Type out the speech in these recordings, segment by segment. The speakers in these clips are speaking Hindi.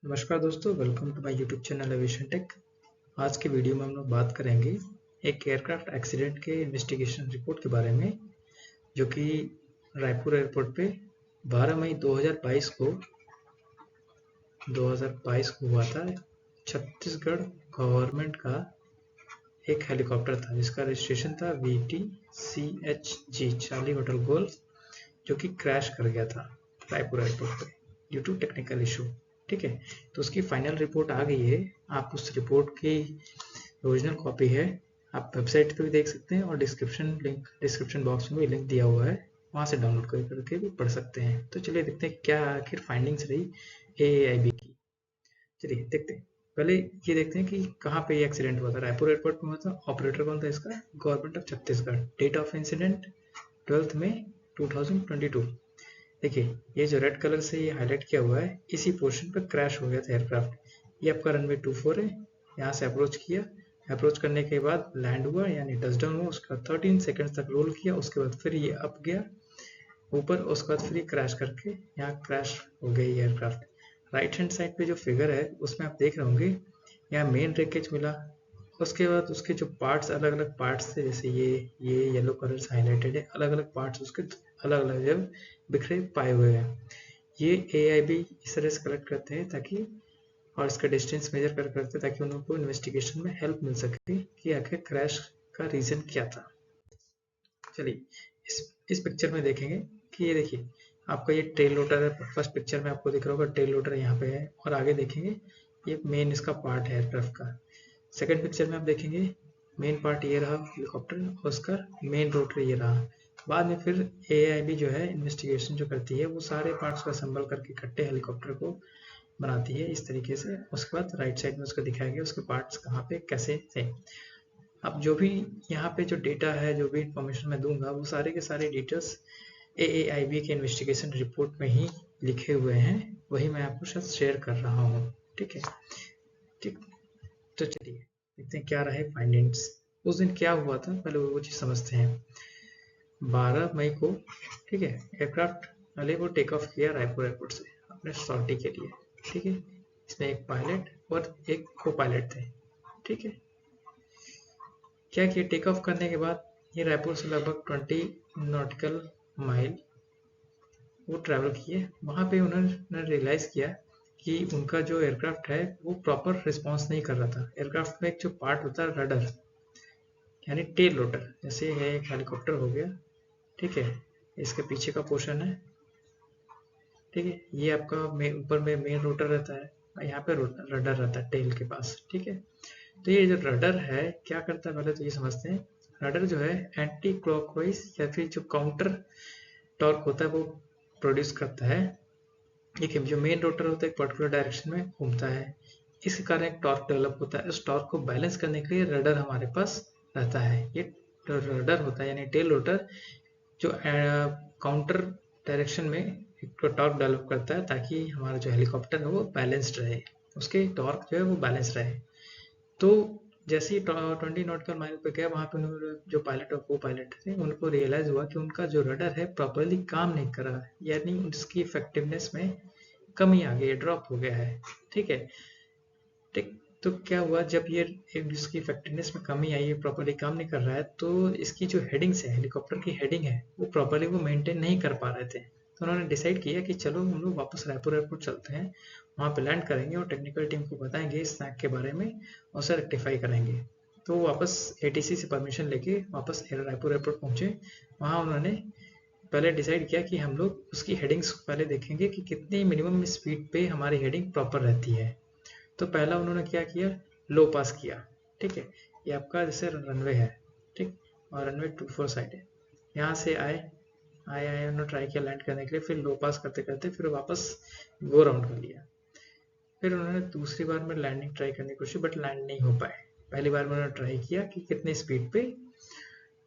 नमस्कार दोस्तों, welcome to my YouTube channel aviation tech. आज के वीडियो में हम लोग बात करेंगे एक एयरक्राफ्ट एक्सीडेंट के इन्वेस्टिगेशन रिपोर्ट के बारे में, जो कि रायपुर एयरपोर्ट पे 12 मई 2022 को हुआ था। छत्तीसगढ़ गवर्नमेंट का एक हेलीकॉप्टर था जिसका रजिस्ट्रेशन था VTCHG चार्ली होटल गोल्फ, जो कि क्रैश कर गया था रायपुर एयरपोर्ट पे ड्यू टू टेक्निकल इशू। ठीक है, तो उसकी फाइनल रिपोर्ट आ गई है। आप उस रिपोर्ट की ओरिजिनल कॉपी है, आप वेबसाइट पे भी देख सकते हैं और डिस्क्रिप्शन बॉक्स में भी लिंक दिया हुआ है, वहाँ से डाउनलोड करके भी पढ़ सकते हैं। तो चलिए देखते हैं क्या आखिर फाइंडिंग्स रही AAIB की। चलिए देखते हैं। पहले ये देखते हैं कि कहाँ पे ये एक्सीडेंट हुआ था। रायपुर एयरपोर्ट में हुआ था। ऑपरेटर कौन था इसका? Government of Chhattisgarh. Date of incident 12 May 2022। देखिए, ये जो रेड कलर से ये हाईलाइट किया हुआ है, इसी पोर्शन पर क्रैश हो गया था एयरक्राफ्ट। ये आपका रनवे 24 है। यहाँ से अप्रोच किया, अप्रोच करने के बाद लैंड हुआ यानी टचडाउन हुआ। उसका 13 सेकंड्स तक रोल किया, उसके बाद फिर ये अप गया ऊपर, उसके बाद फिर ये क्रैश करके यहाँ क्रैश हो गई एयरक्राफ्ट। राइट हैंड साइड पे जो फिगर है उसमें आप देख रहे होंगे, यहाँ मेन रेकेज मिला। उसके बाद उसके जो पार्ट्स, अलग अलग पार्ट्स थे, जैसे ये येलो कलर से हाईलाइटेड है, अलग अलग पार्ट्स उसके अलग अलग जगह बिखरे पाए हुए हैं। ये AIB इस तरह से कलेक्ट करते हैं ताकि, और इसका डिस्टेंस मेजर करते हैं ताकि उनको इन्वेस्टिगेशन में हेल्प मिल सके कि आखिर क्रैश का रीजन क्या था। चलिए इस पिक्चर में देखेंगे कि ये देखिए आपका ये टेल रोटर है। फर्स्ट पिक्चर में आपको दिख रहा होगा टेल रोटर यहाँ पे है, और आगे देखेंगे ये मेन इसका पार्ट है एयरक्राफ्ट का। सेकंड पिक्चर में आप देखेंगे मेन पार्ट ये रहा हेलीकॉप्टर, और उसका मेन रोटर ये रहा। बाद में फिर AIB जो है इन्वेस्टिगेशन जो करती है, वो सारे पार्ट्स को असेंबल करके इकट्ठे हेलीकॉप्टर को बनाती है इस तरीके से। उसके बाद राइट साइड में उसको दिखाया गया उसके पार्ट्स कहाँ पे कैसे थे। अब जो भी यहाँ पे जो डेटा है, जो भी इंफॉर्मेशन मैं दूंगा, वो सारे के सारे डिटेल्स AAIB के इन्वेस्टिगेशन रिपोर्ट में ही लिखे हुए हैं, वही मैं आपको साथ शेयर कर रहा हूँ। ठीक है, ठीक। तो चलिए देखते हैं क्या रहे फाइंडिंग्स। उस दिन क्या हुआ था, पहले वो चीज़ समझते हैं। 12 मई को, ठीक है, एयरक्राफ्ट वाले को टेक ऑफ किया रायपुर एयरपोर्ट से अपने सॉर्टी के लिए। ठीक है, इसमें एक पायलट और एक को पायलट थे। ठीक है, क्या किया, टेक ऑफ करने के बाद ये रायपुर से लगभग 20 नॉटिकल माइल वो ट्रैवल किए। वहाँ पे उन्होंने रियलाइज़ किया कि उनका जो एयरक्राफ्ट है वो प्रॉपर रिस्पॉन्स नहीं कर रहा था। एयरक्राफ्ट में एक जो पार्ट होता है रडर यानी टेल रोटर, जैसे है एक हेलीकॉप्टर हो गया, ठीक है, इसके पीछे का पोर्शन है। ठीक है, ये आपका ऊपर में मेन रोटर रहता है, यहाँ पे रडर रहता है टेल के पास। ठीक है, तो ये जो रडर है क्या करता है, पहले तो ये समझते हैं। रडर जो है एंटी क्लॉकवाइज या फिर जो काउंटर टॉर्क होता है वो प्रोड्यूस करता है। ठीक है, जो मेन रोटर होता है एक पर्टिकुलर डायरेक्शन में घूमता है, इसके कारण एक टॉर्क डेवलप होता है। उस टॉर्क को बैलेंस करने के लिए रडर हमारे पास रहता है। ये रडर होता है यानी टेल रोटर, जो काउंटर डायरेक्शन में एक टॉर्क डेवलप करता है ताकि हमारा जो हेलीकॉप्टर है वो बैलेंस्ड रहे, उसके टॉर्क जो है वो बैलेंस रहे। तो जैसे ही 20 नॉटिकल माइल पे गया, वहाँ पे उन्होंने जो पायलट और को पायलट थे उनको रियलाइज हुआ कि उनका जो रडर है प्रॉपरली काम नहीं कर रहा है, यानी उसकी इफेक्टिवनेस में कमी आ गई है, ड्रॉप हो गया है। ठीक है, ठीक। तो क्या हुआ, जब ये इसकी इफेक्टिवनेस में कमी आई है, प्रॉपरली काम नहीं कर रहा है, तो इसकी जो हेडिंग्स है, हेलीकॉप्टर की हेडिंग है, वो प्रॉपरली वो मेंटेन नहीं कर पा रहे थे। तो उन्होंने डिसाइड किया कि चलो हम लोग वापस रायपुर एयरपोर्ट चलते हैं, वहाँ पे लैंड करेंगे और टेक्निकल टीम को बताएंगे इस स्नैक के बारे में और उसे रेक्टिफाई करेंगे। तो वापस ATC से परमिशन लेके वापस रायपुर एयरपोर्ट पहुंचे। वहाँ उन्होंने पहले डिसाइड किया कि हम लोग उसकी हेडिंग्स पहले देखेंगे कि कितनी मिनिमम स्पीड पे हमारी हेडिंग प्रॉपर रहती है। तो पहला उन्होंने क्या किया, लो पास किया। ठीक है, ये आपका जैसे रनवे है, ठीक, और रनवे 24 साइड है। यहाँ से आए आए आए उन्होंने ट्राई किया लैंड करने के लिए, फिर लो पास करते करते फिर वापस गो राउंड कर लिया। फिर उन्होंने दूसरी बार में लैंडिंग ट्राई करने की कोशिश, बट लैंड नहीं हो पाए। पहली बार में उन्होंने ट्राई किया कि कितने स्पीड पे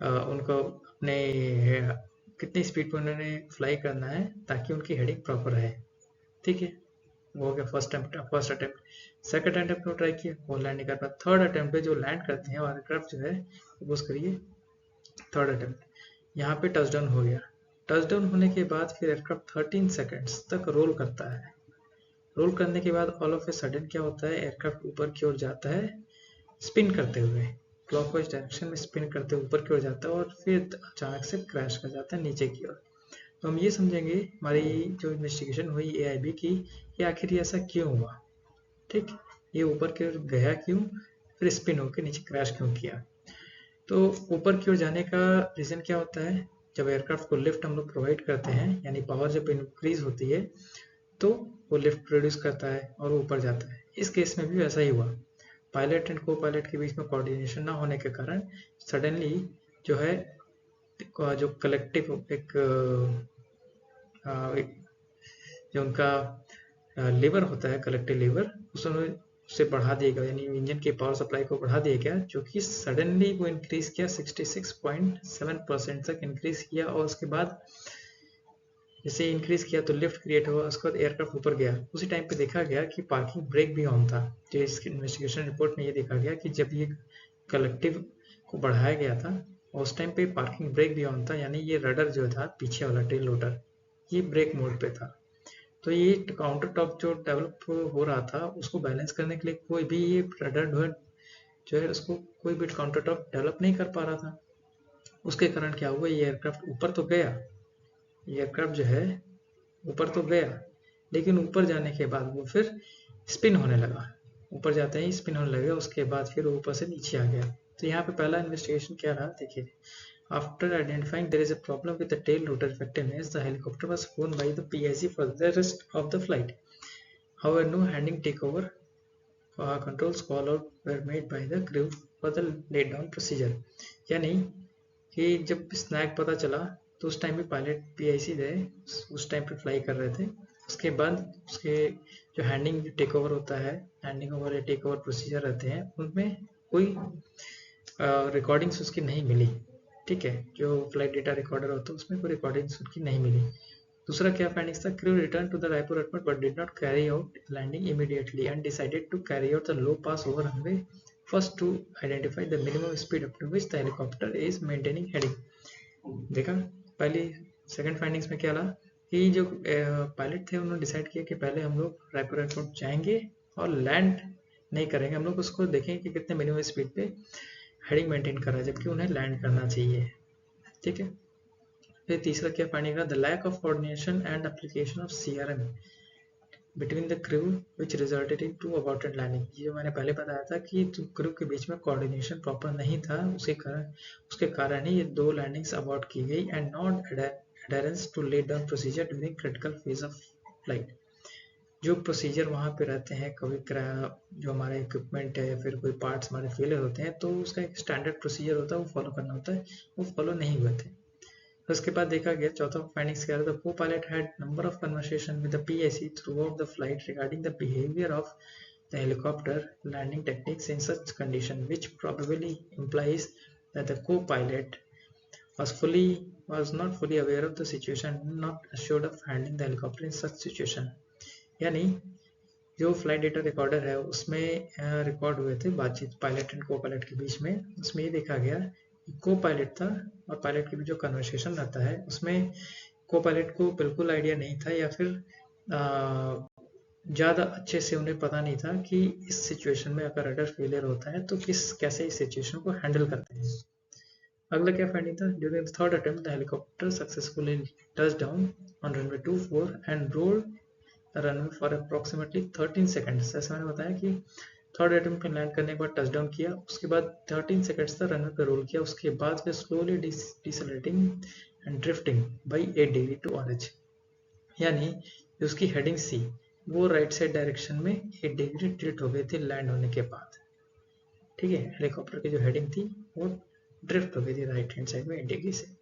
उनको अपने कितनी स्पीड पे उन्होंने फ्लाई करना है ताकि उनकी हेडिंग प्रॉपर रहे। ठीक है, वो हो गया फर्स्ट अटेम्प्ट। सेकंड अटेम्प्ट में ट्राई किया, वो लैंड नहीं कर पाया। थर्ड अटेम्प्ट पे जो लैंड करते हैं एयरक्राफ्ट जो है, सपोज करिए थर्ड अटेम्प्ट, यहाँ पे टचडाउन हो गया। टचडाउन होने के बाद फिर एयरक्राफ्ट 13 सेकंड्स तक रोल करता है। रोल करने के बाद ऑल ऑफ ए सडन क्या होता है, एयरक्राफ्ट ऊपर की ओर जाता है स्पिन करते हुए, क्लॉकवाइज डायरेक्शन में स्पिन करते हुए ऊपर की ओर जाता है और फिर अचानक से क्रैश कर जाता है नीचे की ओर। तो हम ये समझेंगे हमारी जो इन्वेस्टिगेशन हुई AIB की, ये आखिर ये ऐसा क्यों हुआ, ठीक, ये ऊपर की ओर गया क्यों, फिर स्पिन होकर नीचे क्रैश क्यों किया। तो ऊपर की ओर जाने का रीज़न क्या होता है, जब एयरक्राफ्ट को लिफ्ट हम लोग प्रोवाइड करते हैं, यानी पावर जब इंक्रीज होती है तो वो लिफ्ट प्रोड्यूस करता है और ऊपर जाता है। इस केस में भी वैसा ही हुआ, पायलट एंड को पायलट के बीच में कोऑर्डिनेशन ना होने के कारण सडनली जो है जो कलेक्टिव एक जो उनका लीवर होता है, कलेक्टिव लीवर, उससे बढ़ा दिया गया, यानी इंजन की पावर सप्लाई को बढ़ा दिया गया, जो कि सडनली वो इंक्रीज किया 66.7% तक इंक्रीज किया। और उसके बाद जैसे इंक्रीज किया तो लिफ्ट क्रिएट हुआ, उसके बाद एयरक्राफ्ट ऊपर गया। उसी टाइम पे देखा गया कि पार्किंग ब्रेक भी ऑन था। जो इसकी इन्वेस्टिगेशन रिपोर्ट में ये देखा गया कि जब ये कलेक्टिव को बढ़ाया गया था उस टाइम पे पार्किंग ब्रेक भी ऑन था, यानी ये रडर जो था पीछे वाला टेल रोटर ये ब्रेक मोड पे था। तो ये काउंटर टॉप जो डेवलप हो रहा था उसको बैलेंस करने के लिए कोई भी ये रडर जो है उसको कोई भी काउंटर टॉप डेवलप नहीं कर पा रहा था। उसके कारण क्या हुआ, ये एयरक्राफ्ट ऊपर तो गया, एयरक्राफ्ट जो है ऊपर तो गया, लेकिन ऊपर जाने के बाद वो फिर स्पिन होने लगा, ऊपर जाते ही स्पिन होने लगा, उसके बाद फिर ऊपर से नीचे आ गया। तो यहाँ पे पहला इन्वेस्टिगेशन क्या रहा, देखिए, after identifying there is a problem with the tail rotor effectiveness, the helicopter was flown by the PIC for the rest of the flight. However, no handing takeover controls call out were made by the crew for the laid down procedure. यानी कि जब स्नैक पता चला तो उस टाइम पे पायलट PIC थे, उस टाइम पे फ्लाई कर रहे थे। उसके बाद उसके जो हैंडिंग टेक ओवर होता है, हैंडिंग ओवर या टेक ओवर प्रोसीजर रहते हैं, उनमें कोई रिकॉर्डिंग्स उसकी नहीं मिली, ठीक है, जो फ्लाइट डेटा रिकॉर्डर होता है उसमें कोई रिकॉर्डिंग्स उसकी नहीं मिली। दूसरा क्या फाइंडिंग्स था, crew return to the Raipur airport but did not carry out landing immediately and decided to carry out the low pass over runway first to identify the minimum speed up to which the helicopter is maintaining heading. देखा पहली सेकंड फाइंडिंग्स में क्या रहा कि जो पायलट थे उन्होंने डिसाइड किया कि पहले हम लोग रायपुर एयरपोर्ट जाएंगे और लैंड नहीं करेंगे, हम लोग उसको देखेंगे कि कितने मिनिमम स्पीड पे हेडिंग मेंटेन कर रहा है, जबकि उन्हें लैंड करना चाहिए, ठीक है। फिर तीसरा क्या फाइंडिंग रहा, the lack of coordination and application of CRM between the crew which resulted in to aborted landing. ये मैंने पहले बताया था कि क्रू के बीच में कोऑर्डिनेशन प्रॉपर नहीं था, उसके कारण ही ये 2 लैंडिंग्स अबॉर्ट की गई and not adherence to laid down procedure during critical phase of flight. जो प्रोसीजर वहाँ पे रहते हैं, कभी जो हमारे इक्विपमेंट है या फिर कोई पार्ट्स हमारे फेलियर होते हैं तो उसका एक स्टैंडर्ड प्रोसीजर होता है, वो फॉलो करना होता है, वो फॉलो नहीं हुए थे। उसके बाद देखा गया चौथा फाइंडिंग्स क्या था, co pilot had number of conversation with the PIC throughout the flight regarding the behaviour of the helicopter landing techniques in such condition which probably implies that the co-pilot was not fully aware of the situation, not assured of handling the helicopter in such situation। यानी जो फ्लाइट डेटा रिकॉर्डर है उसमें रिकॉर्ड हुए थे बातचीत पायलट एंड को पायलट के बीच में, उसमें ये देखा गया को पायलट था और पायलट के बीच जो कन्वर्सेशन रहता है उसमें को पायलट को बिल्कुल आइडिया नहीं था या फिर ज़्यादा अच्छे से उन्हें पता नहीं था कि इस सिचुएशन में अगर रडर फेलियर होता है तो कैसे इस सिचुएशन को हैंडल करते हैं। अगला क्या फाइंडिंग था, during third attempt the helicopter successfully touch down on runway 24 and rolled runway for approximately 13 seconds. ऐसा मैंने बताया कि थर्ड अटेम्प्ट पे लैंड करने के बाद टच डाउन किया, उसके बाद 13 सेकंड्स तक रनवे पे रोल किया, उसके बाद फिर slowly decelerating and drifting by 8 degree to RH, यानी जो उसकी हेडिंग थी वो राइट साइड डायरेक्शन में 8 डिग्री टिल्ट हो गई थी लैंड होने के बाद, ठीक है। हेलीकॉप्टर की जो हेडिंग थी वो ड्रिफ्ट हो गई थी राइट हैंड साइड में 8 डिग्री से।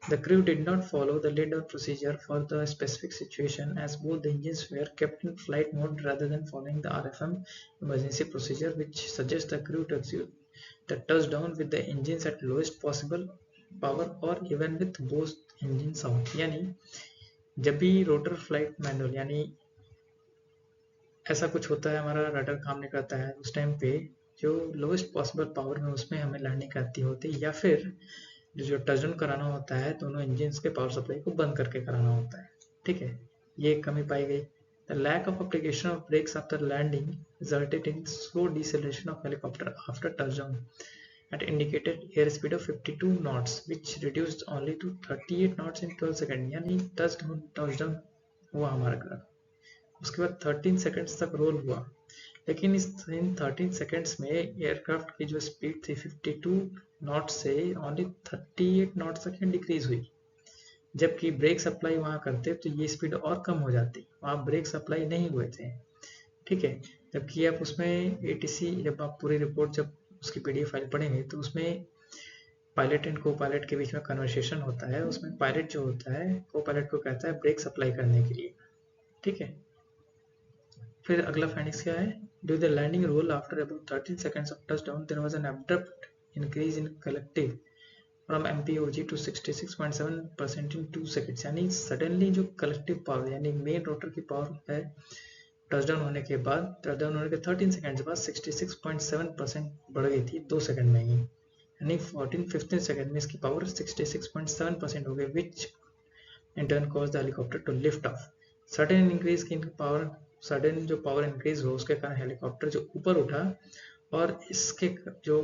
The crew did not follow the laid-out procedure for the specific situation, as both the engines were kept in flight mode rather than following the RFM emergency procedure, which suggests the crew to execute the touchdown with the engines at lowest possible power or even with both engines out। यानी जब भी रोटर फ्लाइट मैनुअल यानी ऐसा कुछ होता है, हमारा रडर काम नहीं करता है, उस टाइम पे जो लोवेस्ट पॉसिबल पावर में उसमें हमें लैंडिंग करती होती है या फिर जो टचडाउन कराना होता है दोनों इंजन के पावर सप्लाई को बंद करके कराना होता है, ठीक है। ये कमी पाई गई। The lack of application of brakes after landing resulted in slow deceleration of helicopter after touchdown at indicated airspeed of 52 knots, which reduced only to 38 knots in 12 seconds. यानी touchdown हुआ हमारा ग्राफ, उसके बाद 13 सेकंड्स तक रोल हुआ, लेकिन इन 13 सेकंड्स में एयरक्राफ्ट की जो स्पीड थी 52 नॉट से ओनली 38 नॉट तक डिक्रीज हुई। जबकि ब्रेक सप्लाई वहां करते तो ये स्पीड और कम हो जाती, वहां ब्रेक सप्लाई नहीं हुए थे, ठीक है। जबकि आप उसमें एटीसी, जब आप पूरी रिपोर्ट, जब उसकी पीडीएफ फाइल पढ़ेंगे तो उसमें पायलट एंड को पायलट के बीच में कन्वर्सेशन होता है, उसमें पायलट जो होता है को पायलट को कहता है ब्रेक सप्लाई करने के लिए, ठीक है। फिर अगला फाइंडिंग्स क्या है, due the landing roll after about 13 seconds of touchdown there was an abrupt increase in collective from MPOG to 66.7% in 2 seconds. यानी सडनली जो कलेक्टिव पावर यानी मेन रोटर की पावर है टचडाउन होने के बाद, टचडाउन होने के 13 सेकंड्स बाद 66.7% बढ़ गई थी 2 सेकंड में ही, यानी 14-15 सेकंड में इसकी पावर 66.7% हो गई, which in turn cause the helicopter to lift off. Sudden increase की पावर, सडन जो पावर इंक्रीज हो उसके कारण हेलीकॉप्टर जो ऊपर उठा, और इसके जो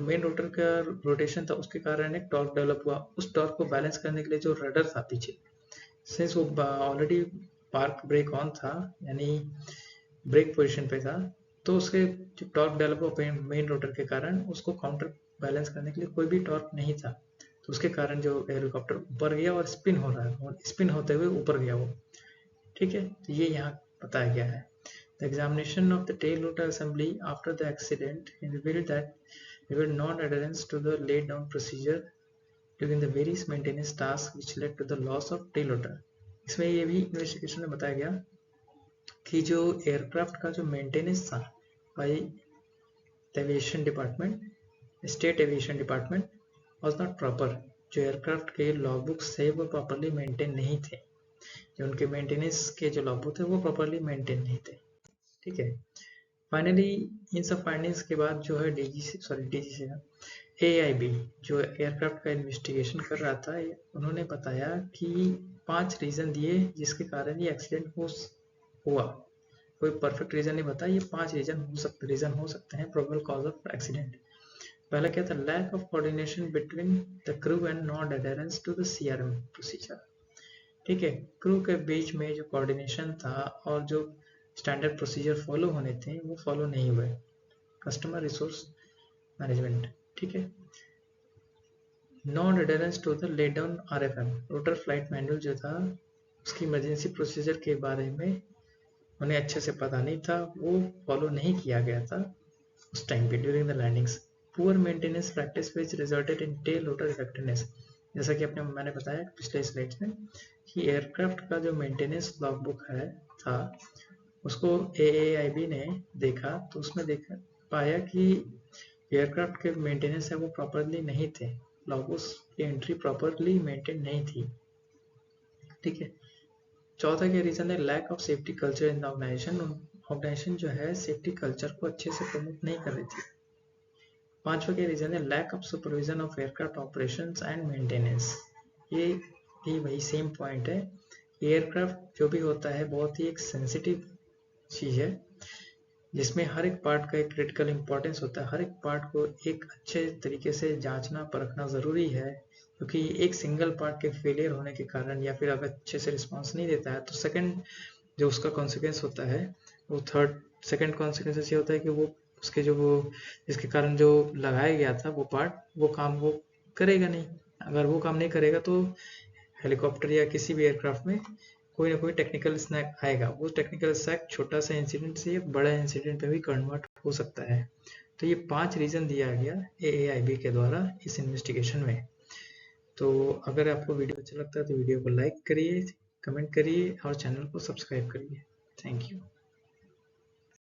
मेन रोटर का रोटेशन था उसके कारण एक टॉर्क डेवलप हुआ। उस टॉर्क को बैलेंस करने के लिए जो रडर था पीछे, सिंस वो ऑलरेडी पार्क ब्रेक ऑन था यानी ब्रेक पोजीशन पे था, तो उसके जो टॉर्क डेवलप हुआ मेन रोटर के कारण, उसको काउंटर बैलेंस करने के लिए कोई भी टॉर्क नहीं था, तो उसके कारण जो हेलीकॉप्टर ऊपर गया और स्पिन हो रहा है, और स्पिन होते हुए ऊपर गया वो, ठीक है। तो ये यहाँ बताया गया है। The examination of the tail rotor assembly after the accident revealed that there were non-adherence to the laid down procedure during the various maintenance tasks which led to the loss of tail rotor. इसमें ये भी इन्वेस्टिगेशन में बताया गया कि जो एयरक्राफ्ट का जो मेंटेनेंस था by aviation department, state aviation department was not proper. जो एयरक्राफ्ट के लॉगबुक्स थे वो प्रॉपरली मेंटेन नहीं थे, जो उनके मेंटेनेंस के जो लॉगबुक थे वो प्रॉपरली मेंटेन नहीं थे, ठीक है। फाइनली इन सब फाइंडिंग्स के बाद जो है डीजीसी AIB जो एयरक्राफ्ट का इन्वेस्टिगेशन कर रहा था, उन्होंने बताया कि 5 रीजन दिए जिसके कारण ये एक्सीडेंट हुआ। कोई परफेक्ट रीजन नहीं बताया, ये 5 रीजन हो सकते हैं प्रोबेबल कॉज ऑफ एक्सीडेंट। पहला क्या था, lack of coordination between the crew and non adherence to the CRM procedure, ठीक है। क्रू के बीच में जो कोऑर्डिनेशन था और जो स्टैंडर्ड प्रोसीजर फॉलो होने थे वो फॉलो नहीं हुए। कस्टमर रिसोर्स मैनेजमेंट, ठीक है। Non adherence to the laid down RFM rotor flight manual जो था, उसकी इमरजेंसी प्रोसीजर के बारे में उन्हें अच्छे से पता नहीं था, वो फॉलो नहीं किया गया था उस टाइम पे during the landings. Poor maintenance practice which resulted in tail rotor effectiveness, जैसा कि मैंने बताया पिछले स्लाइड्स में कि एयरक्राफ्ट का जो मेंटेनेंस लॉगबुक था उसको AIB ने देखा, तो उसमें देखा पाया कि एयरक्राफ्ट के मेंटेनेंस है वो प्रॉपरली नहीं थे, लॉगबुक्स की एंट्री प्रॉपरली मेंटेन नहीं थी, ठीक है। चौथा क्या रीजन है, lack of safety culture in the organisation जो है सेफ्टी कल्चर को अच्छे से प्रमोट नहीं कर रही थी। पांचवा क्या रीजन है, lack of supervision of aircraft operations and maintenance. ये भी वही सेम पॉइंट है, एयरक्राफ्ट जो भी होता है बहुत ही एक सेंसिटिव चीज है जिसमें हर एक पार्ट का एक क्रिटिकल इंपॉर्टेंस होता है, हर एक पार्ट को एक अच्छे तरीके से जांचना परखना जरूरी है, क्योंकि एक सिंगल पार्ट के फेलियर होने के कारण या फिर अगर अच्छे से रिस्पांस नहीं देता है तो सेकंड जो उसका कॉन्सिक्वेंस होता है वो सेकंड कॉन्सिक्वेंस ये होता है कि वो उसके जो वो जिसके कारण जो लगाया गया था वो पार्ट वो काम वो करेगा नहीं। अगर वो काम नहीं करेगा तो हेलीकॉप्टर या किसी भी एयरक्राफ्ट में कोई ना कोई टेक्निकल स्नैक आएगा, वो टेक्निकल स्नैक छोटा सा इंसिडेंट से बड़ा इंसिडेंट पे भी कन्वर्ट हो सकता है। तो ये 5 रीजन दिया गया AIB के द्वारा इस इन्वेस्टिगेशन में। तो अगर आपको वीडियो अच्छा लगता है तो वीडियो को लाइक करिए, कमेंट करिए और चैनल को सब्सक्राइब करिए। Thank you.